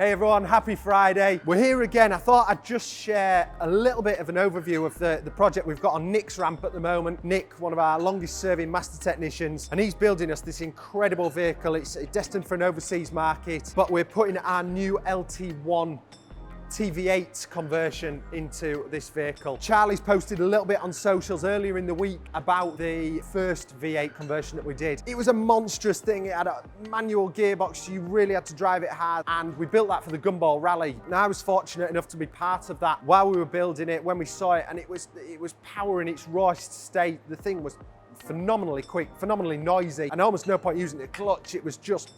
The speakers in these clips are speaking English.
Hey everyone, happy Friday. We're here again. I thought I'd just share a little bit of an overview of the project we've got on Nick's ramp at the moment. Nick, one of our longest serving master technicians, and he's building us this incredible vehicle. It's destined for an overseas market, but we're putting our new LT1 TV8 conversion into this vehicle. Charlie's posted a little bit on socials earlier in the week about the first V8 conversion that we did. It was a monstrous thing. It had a manual gearbox, so you really had to drive it hard, and we built that for the Gumball Rally. Now I was fortunate enough to be part of that while we were building it, when we saw it, and it was power in its rawest state. The thing was phenomenally quick, phenomenally noisy, and almost no point using the clutch. It was just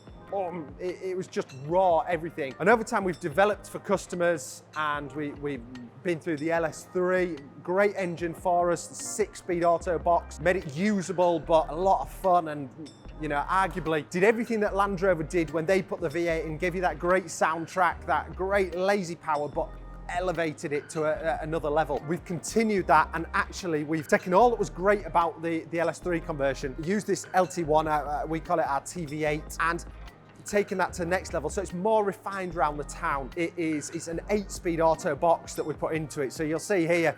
it was just raw, everything. And over time we've developed for customers, and we've been through the LS3, great engine for us, 6-speed auto box, made it usable but a lot of fun, and you know, arguably did everything that Land Rover did when they put the V8 in, gave you that great soundtrack, that great lazy power, but elevated it to another level. We've continued that, and actually we've taken all that was great about the LS3 conversion, used this LT1, we call it our TV8, and taking that to the next level, so it's more refined around the town. It's an 8-speed auto box that we put into it. So you'll see here,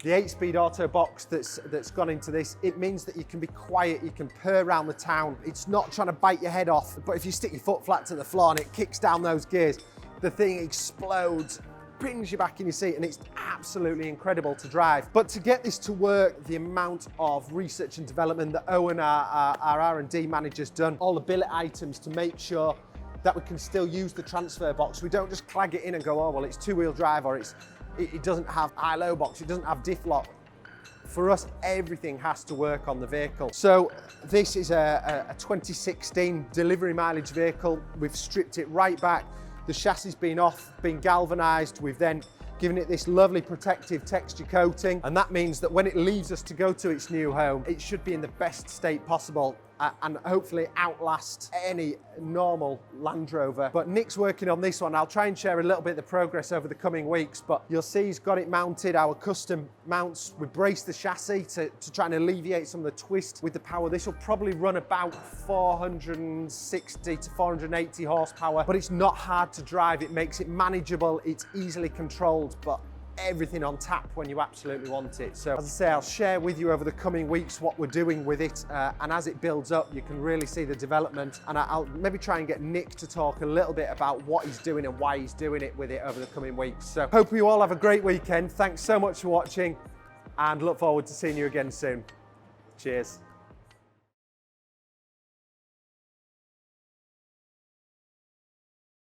the 8-speed auto box that's gone into this. It means that you can be quiet, you can purr around the town. It's not trying to bite your head off, but if you stick your foot flat to the floor and it kicks down those gears, the thing explodes, pins you back in your seat, and it's absolutely incredible to drive. But to get this to work, the amount of research and development that Owen, our R&D manager's done, all the billet items to make sure that we can still use the transfer box. We don't just clag it in and go, oh, well, it's two-wheel drive, or it doesn't have high-low box, it doesn't have diff lock. For us, everything has to work on the vehicle. So this is a 2016 delivery mileage vehicle. We've stripped it right back. The chassis been off, been galvanized. We've then given it this lovely protective texture coating, and that means that when it leaves us to go to its new home, it should be in the best state possible, and hopefully outlast any normal Land Rover. But Nick's working on this one. I'll try and share a little bit of the progress over the coming weeks, but you'll see he's got it mounted, our custom mounts. We braced the chassis to try and alleviate some of the twist with the power. This will probably run about 460 to 480 horsepower, but it's not hard to drive. It makes it manageable, it's easily controlled, but everything on tap when you absolutely want it. So as I say, I'll share with you over the coming weeks what we're doing with it, and as it builds up, you can really see the development, and I'll maybe try and get Nick to talk a little bit about what he's doing and why he's doing it with it over the coming weeks. So hope you all have a great weekend. Thanks so much for watching, and look forward to seeing you again soon. Cheers.